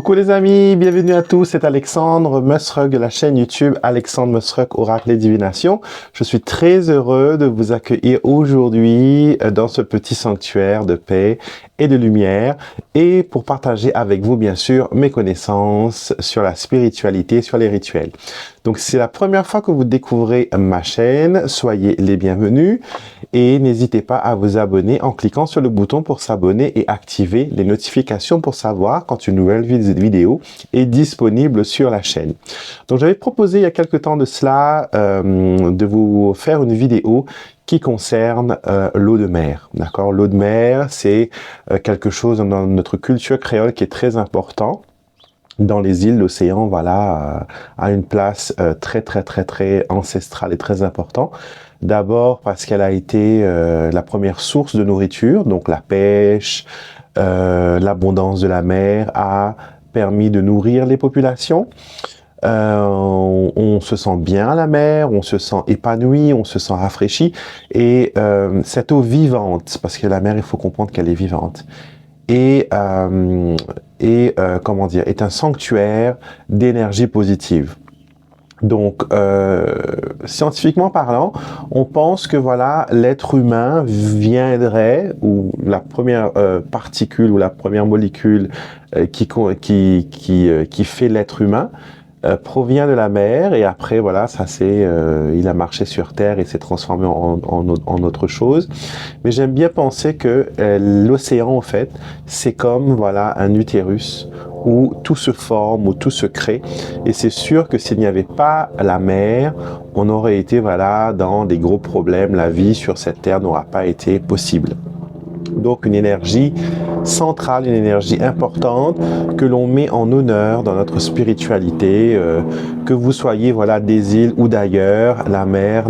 Coucou les amis, bienvenue à tous, c'est Alexandre Musrug de la chaîne YouTube Alexandre Musrug Oracle et Divination. Je suis très heureux de vous accueillir aujourd'hui dans ce petit sanctuaire de paix et de lumière et pour partager avec vous bien sûr mes connaissances sur la spiritualité, sur les rituels. Donc c'est la première fois que vous découvrez ma chaîne, soyez les bienvenus et n'hésitez pas à vous abonner en cliquant sur le bouton pour s'abonner et activer les notifications pour savoir quand une nouvelle vidéo est disponible sur la chaîne. Donc j'avais proposé il y a quelque temps de cela de vous faire une vidéo qui concerne l'eau de mer. D'accord, l'eau de mer, c'est quelque chose dans notre culture créole qui est très important. Dans les îles, l'océan, voilà, a une place très ancestrale et très importante. D'abord parce qu'elle a été la première source de nourriture, donc la pêche, l'abondance de la mer a permis de nourrir les populations. On se sent bien à la mer, on se sent épanoui, on se sent rafraîchi. Et cette eau vivante, parce que la mer, il faut comprendre qu'elle est vivante, comment dire, est un sanctuaire d'énergie positive. Donc, scientifiquement parlant, on pense que voilà, l'être humain viendrait, ou la première particule ou la première molécule qui fait l'être humain provient de la mer et après voilà, ça c'est, il a marché sur terre et s'est transformé en autre chose. Mais j'aime bien penser que l'océan en fait, c'est comme voilà un utérus où tout se forme, où tout se crée. Et c'est sûr que s'il n'y avait pas la mer, on aurait été voilà dans des gros problèmes. La vie sur cette terre n'aura pas été possible. Donc une énergie centrale, une énergie importante que l'on met en honneur dans notre spiritualité, que vous soyez voilà des îles ou d'ailleurs, la mer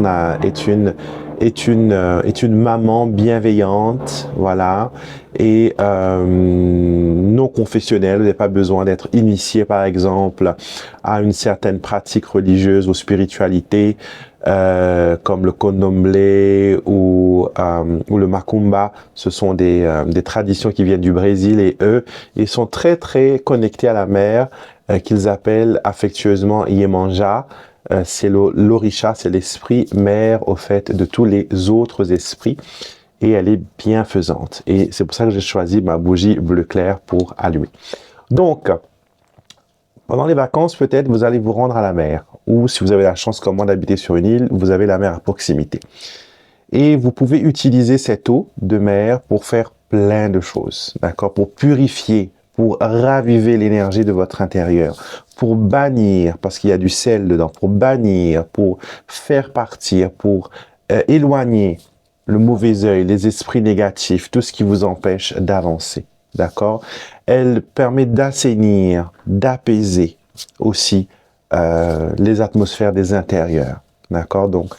est une maman bienveillante, voilà, et non confessionnelle. Vous n'avez pas besoin d'être initié, par exemple, à une certaine pratique religieuse ou spiritualité, comme le Candomblé ou le Macumba. Ce sont des traditions qui viennent du Brésil et eux, ils sont très connectés à la mer, qu'ils appellent affectueusement Iemanjá. C'est l'Orisha, c'est l'esprit mère au fait de tous les autres esprits et elle est bienfaisante. Et c'est pour ça que j'ai choisi ma bougie bleu clair pour allumer. Donc, pendant les vacances, peut-être, vous allez vous rendre à la mer. Ou si vous avez la chance, comme moi, d'habiter sur une île, vous avez la mer à proximité. Et vous pouvez utiliser cette eau de mer pour faire plein de choses, d'accord? Pour purifier, pour raviver l'énergie de votre intérieur, pour bannir, parce qu'il y a du sel dedans, pour bannir, pour faire partir, pour éloigner le mauvais œil, les esprits négatifs, tout ce qui vous empêche d'avancer, d'accord? Elle permet d'assainir, d'apaiser aussi les atmosphères des intérieurs, d'accord? Donc,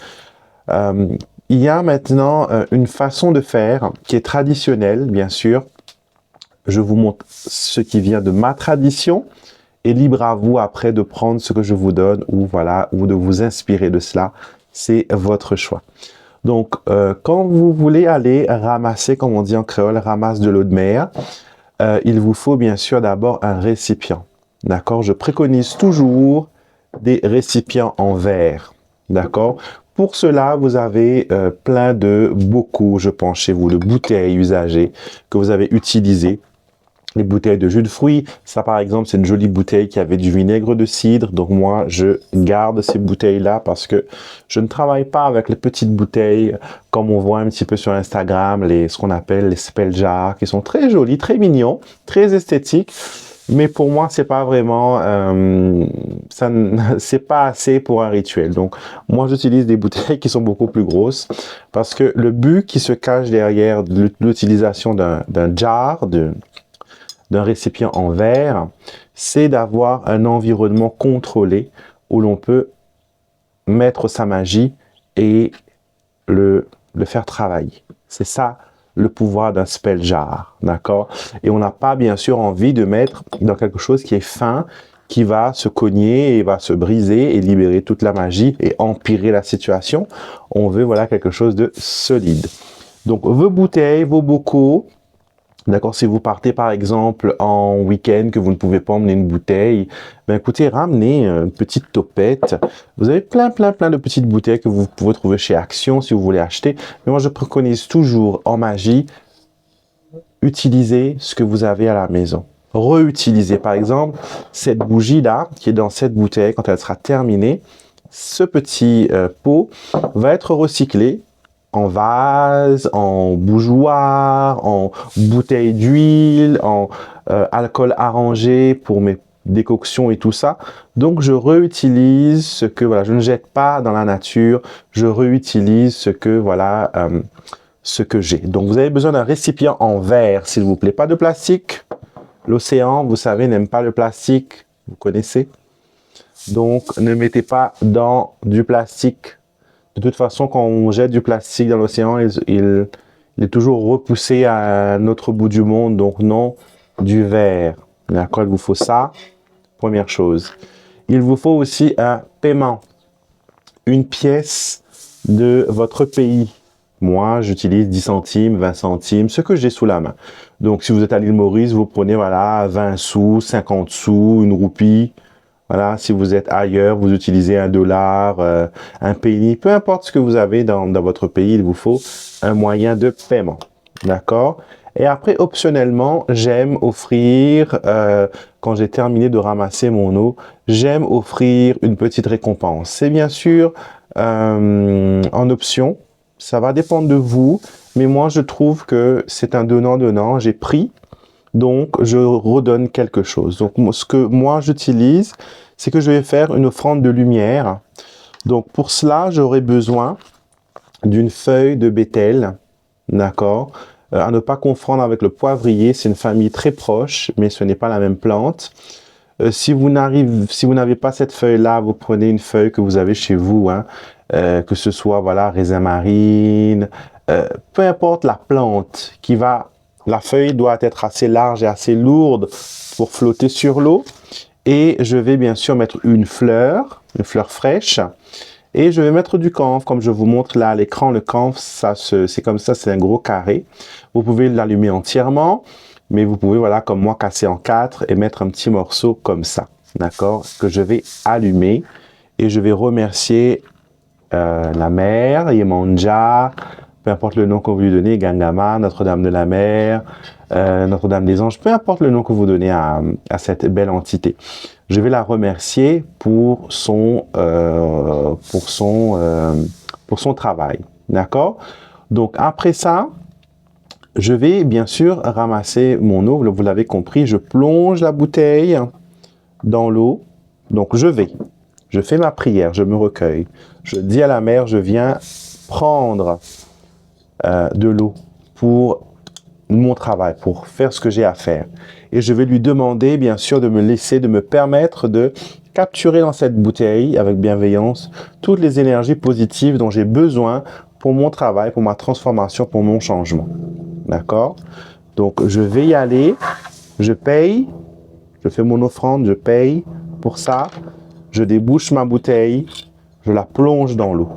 il y a maintenant une façon de faire qui est traditionnelle, bien sûr. Je vous montre ce qui vient de ma tradition et libre à vous après de prendre ce que je vous donne ou voilà, ou de vous inspirer de cela. C'est votre choix. Donc, quand vous voulez aller ramasser, comme on dit en créole, ramasse de l'eau de mer, il vous faut bien sûr d'abord un récipient. D'accord? Je préconise toujours des récipients en verre. D'accord? Pour cela, vous avez plein de bocaux, je pense, chez vous, de bouteilles usagées que vous avez utilisées. Les bouteilles de jus de fruits, ça par exemple, c'est une jolie bouteille qui avait du vinaigre de cidre. Donc moi, je garde ces bouteilles-là parce que je ne travaille pas avec les petites bouteilles comme on voit un petit peu sur Instagram, ce qu'on appelle les spell jars, qui sont très jolis, très mignons, très esthétiques. Mais pour moi, c'est pas vraiment, c'est pas assez pour un rituel. Donc, moi, j'utilise des bouteilles qui sont beaucoup plus grosses parce que le but qui se cache derrière l'utilisation d'un jar, d'un récipient en verre, c'est d'avoir un environnement contrôlé où l'on peut mettre sa magie et le faire travailler. C'est ça le pouvoir d'un spell jar, d'accord? Et on n'a pas bien sûr envie de mettre dans quelque chose qui est fin, qui va se cogner et va se briser et libérer toute la magie et empirer la situation. On veut voilà quelque chose de solide. Donc vos bouteilles, vos bocaux, D'accord, si vous partez par exemple en week-end, que vous ne pouvez pas emmener une bouteille, ben écoutez, ramenez une petite topette. Vous avez plein de petites bouteilles que vous pouvez trouver chez Action si vous voulez acheter. Mais moi, je préconise toujours en magie, utilisez ce que vous avez à la maison. Réutilisez par exemple cette bougie-là qui est dans cette bouteille quand elle sera terminée. Ce petit pot va être recyclé en vase, en bougeoir, en bouteille d'huile, en alcool arrangé pour mes décoctions et tout ça. Donc, je réutilise ce que, voilà, je ne jette pas dans la nature, je réutilise ce que j'ai. Donc, vous avez besoin d'un récipient en verre, s'il vous plaît. Pas de plastique. L'océan, vous savez, n'aime pas le plastique. Vous connaissez. Donc, ne mettez pas dans du plastique. De toute façon, quand on jette du plastique dans l'océan, il est toujours repoussé à un autre bout du monde. Donc, non, du verre. D'accord, il vous faut ça. Première chose. Il vous faut aussi un paiement. Une pièce de votre pays. Moi, j'utilise 10 centimes, 20 centimes, ce que j'ai sous la main. Donc, si vous êtes à l'île Maurice, vous prenez, voilà, 20 sous, 50 sous, une roupie. Voilà, si vous êtes ailleurs, vous utilisez un dollar, un penny, peu importe ce que vous avez dans votre pays, il vous faut un moyen de paiement. D'accord? Et après, optionnellement, j'aime offrir, quand j'ai terminé de ramasser mon eau, j'aime offrir une petite récompense. C'est bien sûr en option, ça va dépendre de vous, mais moi je trouve que c'est un donnant-donnant. J'ai pris, donc je redonne quelque chose. Donc ce que moi j'utilise, c'est que je vais faire une offrande de lumière. Donc pour cela, j'aurai besoin d'une feuille de bétel, d'accord, à ne pas confondre avec le poivrier, c'est une famille très proche, mais ce n'est pas la même plante. Si vous n'avez pas cette feuille-là, vous prenez une feuille que vous avez chez vous, hein, que ce soit, voilà, raisin marine, peu importe la plante la feuille doit être assez large et assez lourde pour flotter sur l'eau. Et je vais bien sûr mettre une fleur fraîche. Et je vais mettre du camphre, comme je vous montre là à l'écran. Le camphre, c'est comme ça, c'est un gros carré. Vous pouvez l'allumer entièrement, mais vous pouvez, voilà, comme moi, casser en 4 et mettre un petit morceau comme ça, d'accord, que je vais allumer. Et je vais remercier la mer, Yemanja, peu importe le nom que vous lui donnez, Gangama, Notre-Dame de la Mer, Notre-Dame des Anges, peu importe le nom que vous donnez à cette belle entité. Je vais la remercier pour son travail. D'accord? Donc, après ça, je vais bien sûr ramasser mon eau. Vous l'avez compris, je plonge la bouteille dans l'eau. Donc, je fais ma prière, je me recueille. Je dis à la mer, je viens prendre de l'eau pour mon travail, pour faire ce que j'ai à faire. Et je vais lui demander, bien sûr, de me permettre de capturer dans cette bouteille, avec bienveillance, toutes les énergies positives dont j'ai besoin pour mon travail, pour ma transformation, pour mon changement. D'accord? Donc, je vais y aller, je paye, je fais mon offrande, je paye pour ça, je débouche ma bouteille, je la plonge dans l'eau.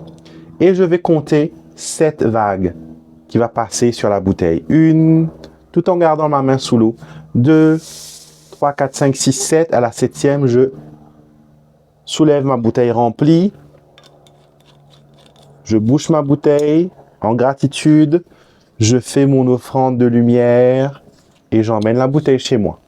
Et je vais compter 7 vagues qui va passer sur la bouteille. Une, tout en gardant ma main sous l'eau. 2, 3, 4, 5, 6, 7. À la 7e, je soulève ma bouteille remplie. Je bouche ma bouteille en gratitude. Je fais mon offrande de lumière et j'emmène la bouteille chez moi.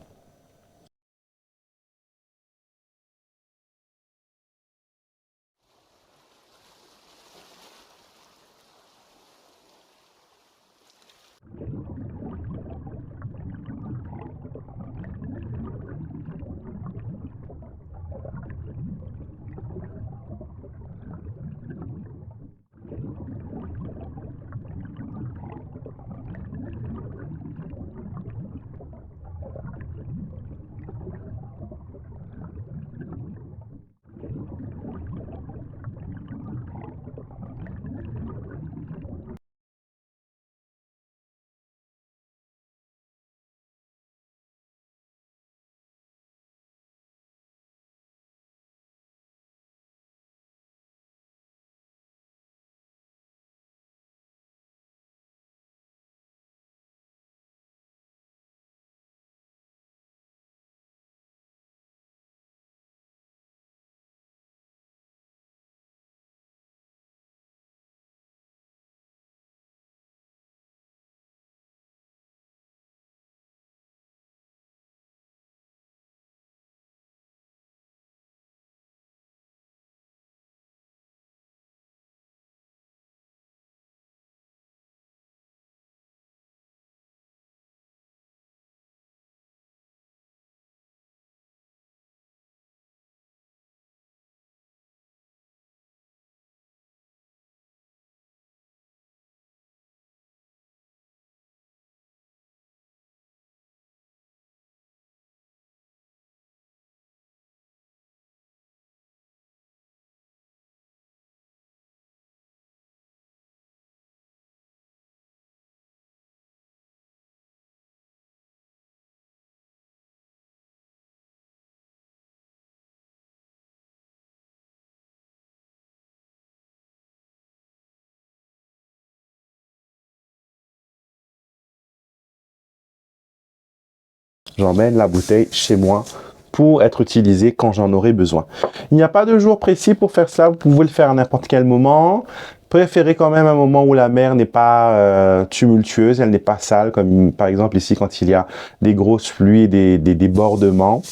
j'emmène la bouteille chez moi pour être utilisée quand j'en aurai besoin. Il n'y a pas de jour précis pour faire ça, vous pouvez le faire à n'importe quel moment. Préférez quand même un moment où la mer n'est pas tumultueuse, elle n'est pas sale, comme par exemple ici quand il y a des grosses pluies et des débordements.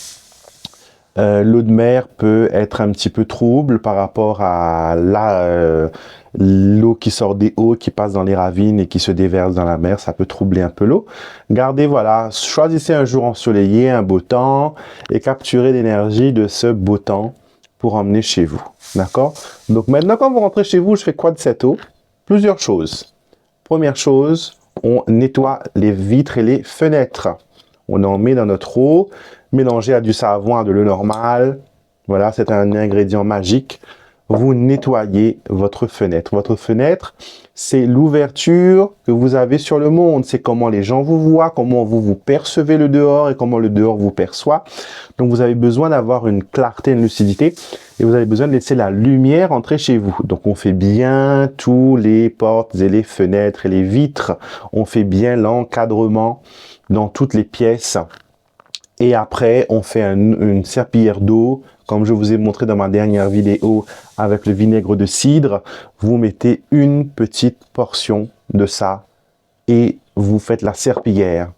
L'eau de mer peut être un petit peu trouble par rapport à l'eau qui sort des hauts, qui passe dans les ravines et qui se déverse dans la mer. Ça peut troubler un peu l'eau. Gardez, voilà, choisissez un jour ensoleillé, un beau temps et capturez l'énergie de ce beau temps pour emmener chez vous. D'accord? Donc maintenant, quand vous rentrez chez vous, je fais quoi de cette eau? Plusieurs choses. Première chose, on nettoie les vitres et les fenêtres. On en met dans notre eau, mélangé à du savon, à de l'eau normale. Voilà, c'est un ingrédient magique. Vous nettoyez votre fenêtre. Votre fenêtre, c'est l'ouverture que vous avez sur le monde. C'est comment les gens vous voient, comment vous percevez le dehors et comment le dehors vous perçoit. Donc, vous avez besoin d'avoir une clarté, une lucidité et vous avez besoin de laisser la lumière entrer chez vous. Donc, on fait bien tous les portes et les fenêtres et les vitres. On fait bien l'encadrement dans toutes les pièces. Et après, on fait une serpillière d'eau, comme je vous ai montré dans ma dernière vidéo avec le vinaigre de cidre. Vous mettez une petite portion de ça et vous faites la serpillière.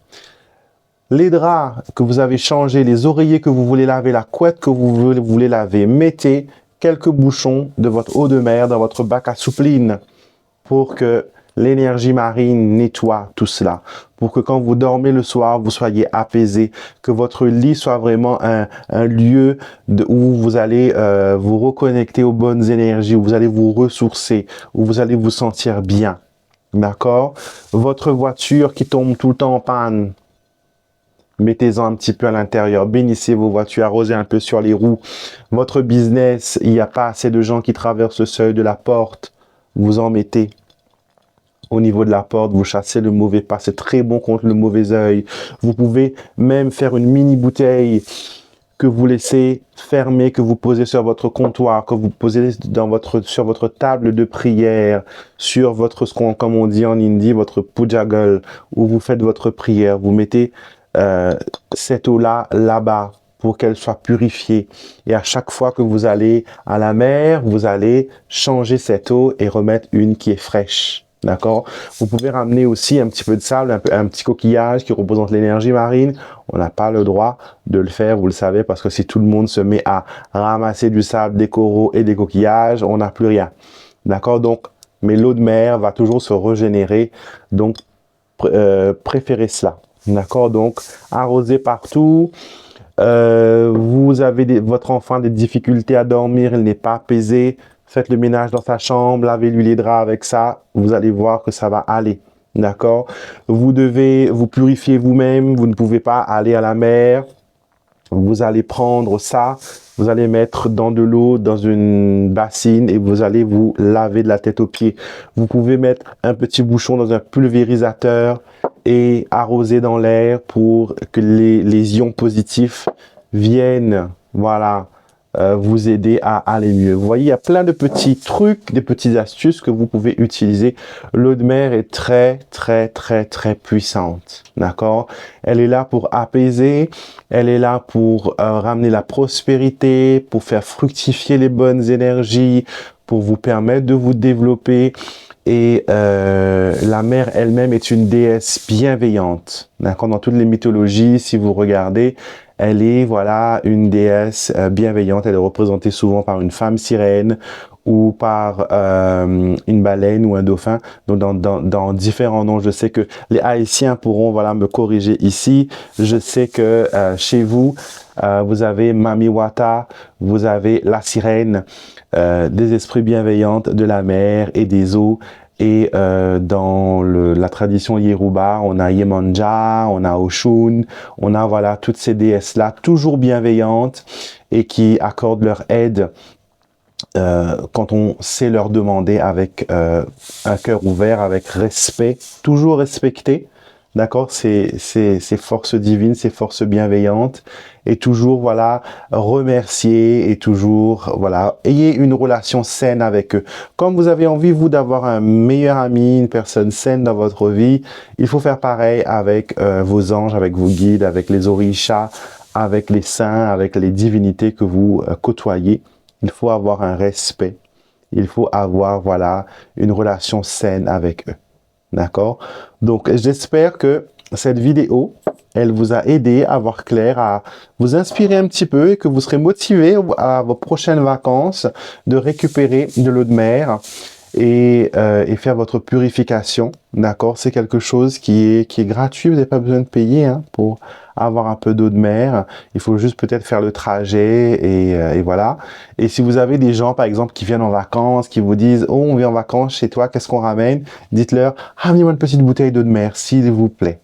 Les draps que vous avez changés, les oreillers que vous voulez laver, la couette que vous voulez laver, mettez quelques bouchons de votre eau de mer dans votre bac à soupline pour que l'énergie marine nettoie tout cela, pour que quand vous dormez le soir, vous soyez apaisé, que votre lit soit vraiment un lieu où vous allez vous reconnecter aux bonnes énergies, où vous allez vous ressourcer, où vous allez vous sentir bien. D'accord? Votre voiture qui tombe tout le temps en panne, mettez-en un petit peu à l'intérieur, bénissez vos voitures, arrosez un peu sur les roues. Votre business, il n'y a pas assez de gens qui traversent le seuil de la porte, vous en mettez. Au niveau de la porte, vous chassez le mauvais pas, c'est très bon contre le mauvais œil. Vous pouvez même faire une mini bouteille que vous laissez fermer, que vous posez sur votre comptoir, que vous posez sur votre table de prière, sur votre, comme on dit en hindi, votre pujagal, où vous faites votre prière. Vous mettez cette eau-là, là-bas, pour qu'elle soit purifiée. Et à chaque fois que vous allez à la mer, vous allez changer cette eau et remettre une qui est fraîche. D'accord? Vous pouvez ramener aussi un petit peu de sable, un petit coquillage qui représente l'énergie marine. On n'a pas le droit de le faire, vous le savez, parce que si tout le monde se met à ramasser du sable, des coraux et des coquillages, on n'a plus rien. D'accord? Donc, mais l'eau de mer va toujours se régénérer. Donc, préférez cela. D'accord? Donc, arrosez partout. Vous avez votre enfant des difficultés à dormir, il n'est pas apaisé. Faites le ménage dans sa chambre, lavez-lui les draps avec ça. Vous allez voir que ça va aller. D'accord? Vous devez vous purifier vous-même. Vous ne pouvez pas aller à la mer. Vous allez prendre ça. Vous allez mettre dans de l'eau, dans une bassine et vous allez vous laver de la tête aux pieds. Vous pouvez mettre un petit bouchon dans un pulvérisateur et arroser dans l'air pour que les ions positifs viennent, voilà, vous aider à aller mieux. Vous voyez, il y a plein de petits trucs, des petites astuces que vous pouvez utiliser. L'eau de mer est très, très, très, très puissante. D'accord? Elle est là pour apaiser, elle est là pour ramener la prospérité, pour faire fructifier les bonnes énergies, pour vous permettre de vous développer. Et la mer elle-même est une déesse bienveillante. D'accord? Dans toutes les mythologies, si vous regardez, elle est, voilà, une déesse bienveillante. Elle est représentée souvent par une femme sirène ou par une baleine ou un dauphin. Donc, dans différents noms, je sais que les Haïtiens pourront, voilà, me corriger ici. Je sais que chez vous, vous avez Mami Wata, vous avez la sirène, des esprits bienveillants de la mer et des eaux. Et dans la tradition Yoruba, on a Yemanja, on a Oshun, on a, voilà, toutes ces déesses-là, toujours bienveillantes et qui accordent leur aide quand on sait leur demander avec un cœur ouvert, avec respect, toujours respecté. d'accord, ces forces divines, ces forces bienveillantes, et toujours, voilà, remercier, et toujours, voilà, ayez une relation saine avec eux. Comme vous avez envie, vous, d'avoir un meilleur ami, une personne saine dans votre vie, il faut faire pareil avec vos anges, avec vos guides, avec les orishas, avec les saints, avec les divinités que vous côtoyez. Il faut avoir un respect. Il faut avoir, voilà, une relation saine avec eux. D'accord? Donc, j'espère que cette vidéo, elle vous a aidé à voir clair, à vous inspirer un petit peu et que vous serez motivé à vos prochaines vacances de récupérer de l'eau de mer et faire votre purification. D'accord? C'est quelque chose qui est gratuit. Vous n'avez pas besoin de payer hein, pour avoir un peu d'eau de mer. Il faut juste peut-être faire le trajet et voilà. Et si vous avez des gens, par exemple, qui viennent en vacances, qui vous disent « Oh, on vient en vacances chez toi, qu'est-ce qu'on ramène ?» Dites-leur « Ramenez-moi une petite bouteille d'eau de mer, s'il vous plaît.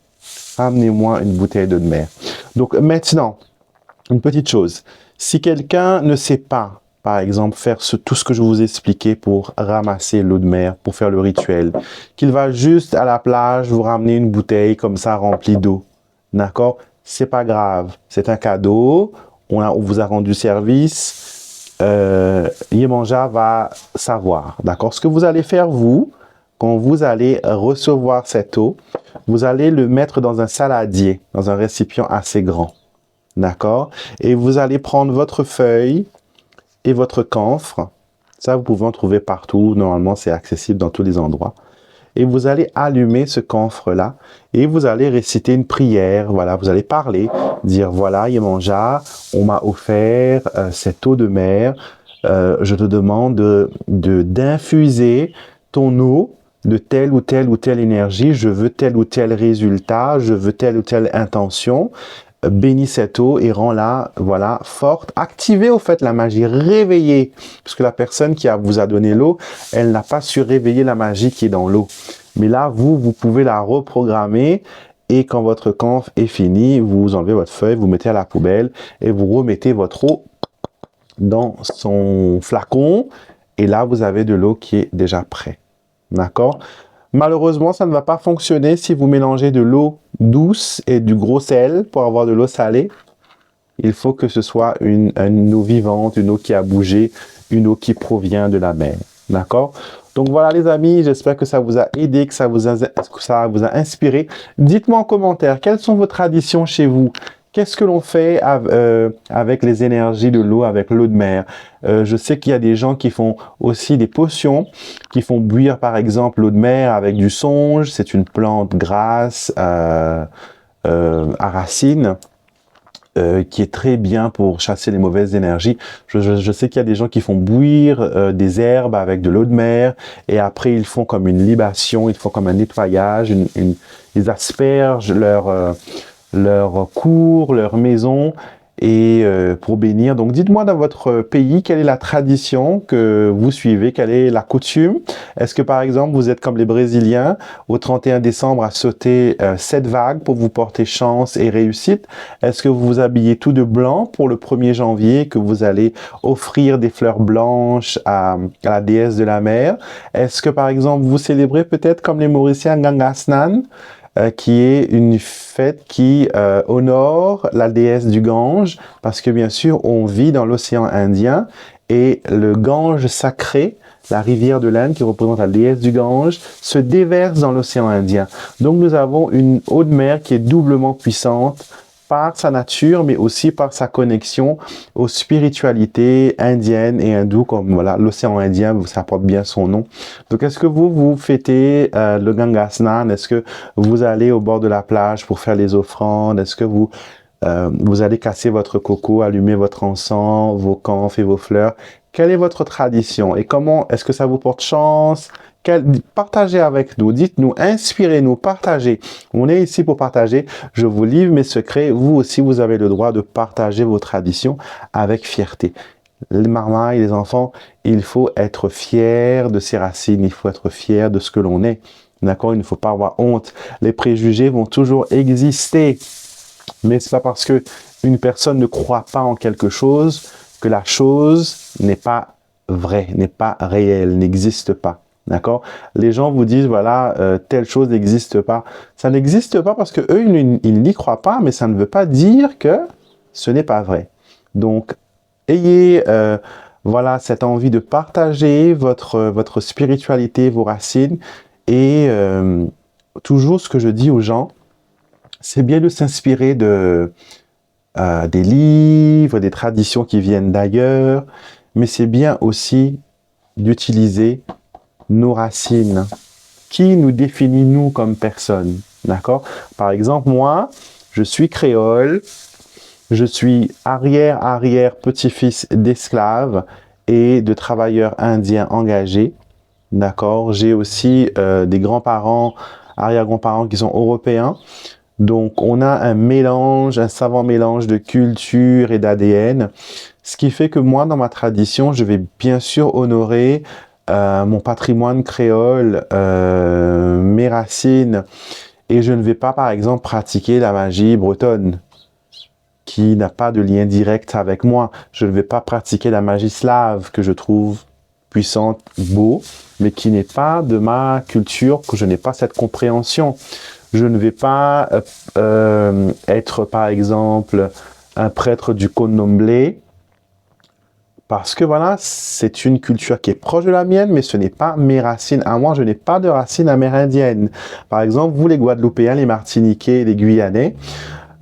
Ramenez-moi une bouteille d'eau de mer. » Donc maintenant, une petite chose. Si quelqu'un ne sait pas, par exemple, faire tout ce que je vous ai expliqué pour ramasser l'eau de mer, pour faire le rituel, qu'il va juste à la plage vous ramener une bouteille comme ça remplie d'eau, d'accord? C'est pas grave, c'est un cadeau, on vous a rendu service, Yemanja va savoir, d'accord? Ce que vous allez faire, vous, quand vous allez recevoir cette eau, vous allez le mettre dans un saladier, dans un récipient assez grand, d'accord? Et vous allez prendre votre feuille et votre camphre, ça vous pouvez en trouver partout, normalement c'est accessible dans tous les endroits. Et vous allez allumer ce camphre-là et vous allez réciter une prière. Voilà, vous allez parler, dire voilà, Yemanja, on m'a offert cette eau de mer. Je te demande d'infuser ton eau de telle ou telle énergie. Je veux tel ou tel résultat. Je veux telle ou telle intention. Bénis cette eau et rends-la, voilà, forte. Activez au fait la magie, réveillez, puisque la personne qui vous a donné l'eau, elle n'a pas su réveiller la magie qui est dans l'eau. Mais là, vous pouvez la reprogrammer et quand votre camphre est fini, vous enlevez votre feuille, vous mettez à la poubelle et vous remettez votre eau dans son flacon et là, vous avez de l'eau qui est déjà prête. D'accord? Malheureusement, ça ne va pas fonctionner si vous mélangez de l'eau douce et du gros sel pour avoir de l'eau salée. Il faut que ce soit une eau vivante, une eau qui a bougé, une eau qui provient de la mer. D'accord? Donc voilà les amis, j'espère que ça vous a aidé, que ça vous a inspiré. Dites-moi en commentaire, quelles sont vos traditions chez vous? Qu'est-ce que l'on fait avec les énergies de l'eau, avec l'eau de mer? Je sais qu'il y a des gens qui font aussi des potions, qui font bouillir par exemple l'eau de mer avec du songe. C'est une plante grasse à racines qui est très bien pour chasser les mauvaises énergies. Je sais qu'il y a des gens qui font bouillir des herbes avec de l'eau de mer et après ils font comme une libation, ils font comme un nettoyage, ils aspergent leur cour, leur maison, et pour bénir. Donc dites-moi dans votre pays, quelle est la tradition que vous suivez, quelle est la coutume? Est-ce que par exemple vous êtes comme les Brésiliens au 31 décembre à sauter 7 vagues pour vous porter chance et réussite? Est-ce que vous vous habillez tout de blanc pour le 1er janvier, que vous allez offrir des fleurs blanches à la déesse de la mer? Est-ce que par exemple vous célébrez peut-être comme les Mauriciens Gangasnan, qui est une fête qui honore la déesse du Gange, parce que bien sûr, on vit dans l'océan Indien, et le Gange sacré, la rivière de l'Inde, qui représente la déesse du Gange, se déverse dans l'océan Indien. Donc nous avons une eau de mer qui est doublement puissante, par sa nature, mais aussi par sa connexion aux spiritualités indiennes et hindoues, comme voilà, l'océan Indien, ça porte bien son nom. Donc, est-ce que vous fêtez le Ganga Snan? Est-ce que vous allez au bord de la plage pour faire les offrandes? Est-ce que vous allez casser votre coco, allumer votre encens, vos camphres et vos fleurs? Quelle est votre tradition? Et comment est-ce que ça vous porte chance? Partagez avec nous, dites-nous, inspirez-nous, partagez. On est ici pour partager. Je vous livre mes secrets. Vous aussi, vous avez le droit de partager vos traditions avec fierté. Les marmailles, les enfants, il faut être fier de ses racines. Il faut être fier de ce que l'on est. D'accord? Il ne faut pas avoir honte. Les préjugés vont toujours exister. Mais c'est pas parce que une personne ne croit pas en quelque chose que la chose n'est pas vraie, n'est pas réelle, n'existe pas. D'accord? Les gens vous disent, voilà, telle chose n'existe pas. Ça n'existe pas parce que eux, ils n'y croient pas, mais ça ne veut pas dire que ce n'est pas vrai. Donc, ayez voilà, cette envie de partager votre spiritualité, vos racines. Et toujours ce que je dis aux gens, c'est bien de s'inspirer des livres, des traditions qui viennent d'ailleurs, mais c'est bien aussi d'utiliser nos racines, qui nous définit nous comme personne, d'accord? Par exemple, moi, je suis créole, je suis arrière-petit-fils d'esclaves et de travailleurs indiens engagés, d'accord? J'ai aussi des grands-parents, arrière-grands-parents qui sont européens. Donc, on a un mélange, un savant mélange de culture et d'ADN, ce qui fait que moi, dans ma tradition, je vais bien sûr honorer mon patrimoine créole, mes racines, et je ne vais pas, par exemple, pratiquer la magie bretonne, qui n'a pas de lien direct avec moi. Je ne vais pas pratiquer la magie slave, que je trouve puissante, beau, mais qui n'est pas de ma culture, que je n'ai pas cette compréhension. Je ne vais pas être, par exemple, un prêtre du Condomblé, parce que voilà, c'est une culture qui est proche de la mienne, mais ce n'est pas mes racines à moi. Je n'ai pas de racines amérindiennes. Par exemple, vous les Guadeloupéens, les Martiniquais, les Guyanais,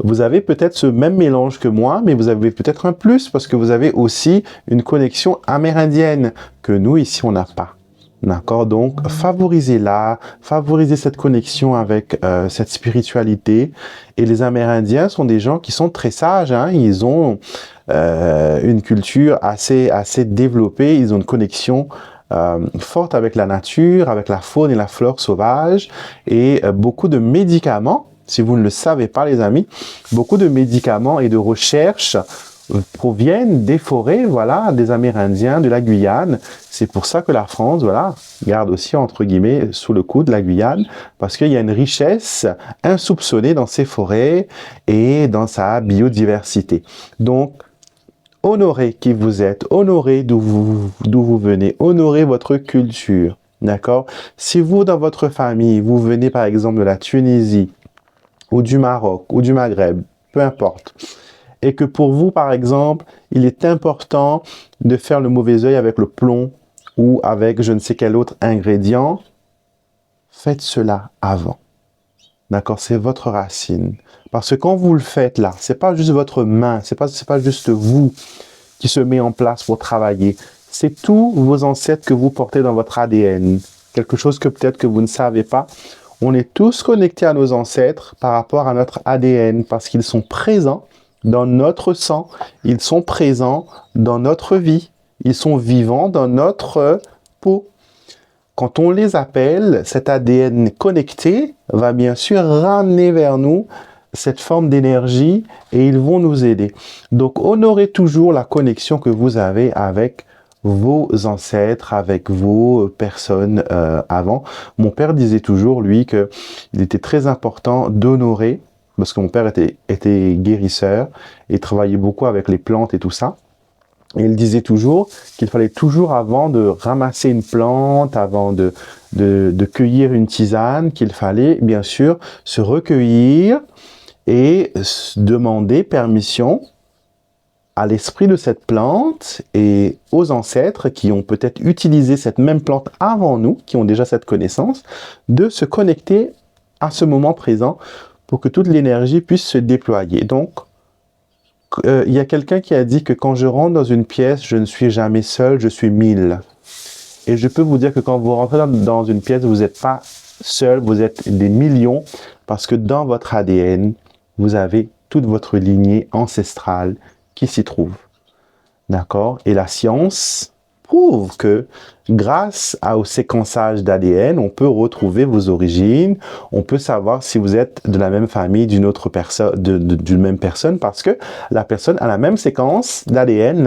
vous avez peut-être ce même mélange que moi, mais vous avez peut-être un plus, parce que vous avez aussi une connexion amérindienne que nous, ici, on n'a pas. D'accord? Donc, favorisez-la, favorisez cette connexion avec cette spiritualité. Et les Amérindiens sont des gens qui sont très sages, hein. Ils ont une culture assez développée. Ils ont une connexion forte avec la nature, avec la faune et la flore sauvage. Et beaucoup de médicaments, si vous ne le savez pas, les amis, beaucoup de médicaments et de recherches proviennent des forêts, voilà, des Amérindiens, de la Guyane. C'est pour ça que la France, voilà, garde aussi, entre guillemets, sous le coude la Guyane, parce qu'il y a une richesse insoupçonnée dans ces forêts et dans sa biodiversité. Donc, honorez qui vous êtes, honorez d'où vous venez, honorez votre culture, d'accord? Si vous, dans votre famille, vous venez par exemple de la Tunisie, ou du Maroc, ou du Maghreb, peu importe, et que pour vous, par exemple, il est important de faire le mauvais œil avec le plomb ou avec je ne sais quel autre ingrédient, faites cela avant. D'accord? C'est votre racine. Parce que quand vous le faites là, c'est pas juste votre main, c'est pas juste vous qui se met en place pour travailler. C'est tous vos ancêtres que vous portez dans votre ADN. Quelque chose que peut-être que vous ne savez pas. On est tous connectés à nos ancêtres par rapport à notre ADN parce qu'ils sont présents dans notre sang, ils sont présents dans notre vie, ils sont vivants dans notre peau. Quand on les appelle, cet ADN connecté va bien sûr ramener vers nous cette forme d'énergie et ils vont nous aider. Donc, honorez toujours la connexion que vous avez avec vos ancêtres, avec vos personnes avant. Mon père disait toujours, lui, qu'il était très important d'honorer, parce que mon père était guérisseur et travaillait beaucoup avec les plantes et tout ça. Et il disait toujours qu'il fallait toujours, avant de ramasser une plante, avant de cueillir une tisane, qu'il fallait bien sûr se recueillir et demander permission à l'esprit de cette plante et aux ancêtres qui ont peut-être utilisé cette même plante avant nous, qui ont déjà cette connaissance, de se connecter à ce moment présent pour que toute l'énergie puisse se déployer. Donc, il y a quelqu'un qui a dit que quand je rentre dans une pièce, je ne suis jamais seul, je suis 1000. Et je peux vous dire que quand vous rentrez dans une pièce, vous n'êtes pas seul, vous êtes des millions, parce que dans votre ADN, vous avez toute votre lignée ancestrale qui s'y trouve. D'accord? Et la science prouve que grâce au séquençage d'ADN, on peut retrouver vos origines, on peut savoir si vous êtes de la même famille, d'une autre personne, d'une même personne, parce que la personne a la même séquence d'ADN,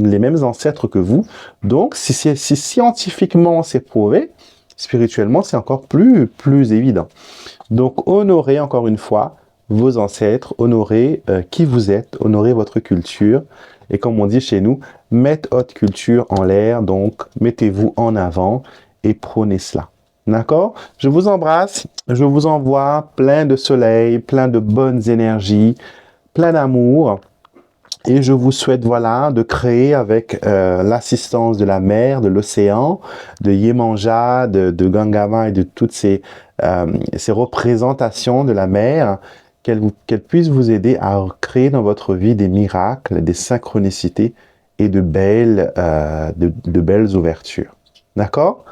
les mêmes ancêtres que vous. Donc, si scientifiquement c'est prouvé, spirituellement c'est encore plus évident. Donc, honorez encore une fois vos ancêtres, honorez qui vous êtes, honorez votre culture. Et comme on dit chez nous, mettez votre culture en l'air, donc mettez-vous en avant et prônez cela. D'accord? Je vous embrasse, je vous envoie plein de soleil, plein de bonnes énergies, plein d'amour. Et je vous souhaite, voilà, de créer avec l'assistance de la mer, de l'océan, de Yemanja, de Gangama et de toutes ces représentations de la mer, qu'elles puissent vous aider à créer dans votre vie des miracles, des synchronicités et de belles ouvertures. D'accord?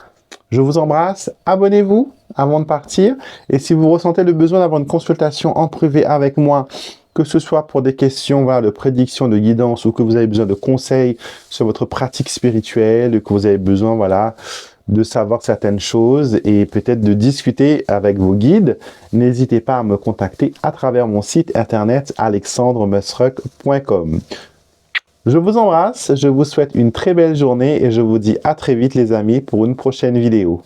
Je vous embrasse. Abonnez-vous avant de partir. Et si vous ressentez le besoin d'avoir une consultation en privé avec moi, que ce soit pour des questions voilà, de prédiction, de guidance, ou que vous avez besoin de conseils sur votre pratique spirituelle, que vous avez besoin voilà, de savoir certaines choses et peut-être de discuter avec vos guides, n'hésitez pas à me contacter à travers mon site internet alexandremusruck.com. Je vous embrasse, je vous souhaite une très belle journée et je vous dis à très vite les amis pour une prochaine vidéo.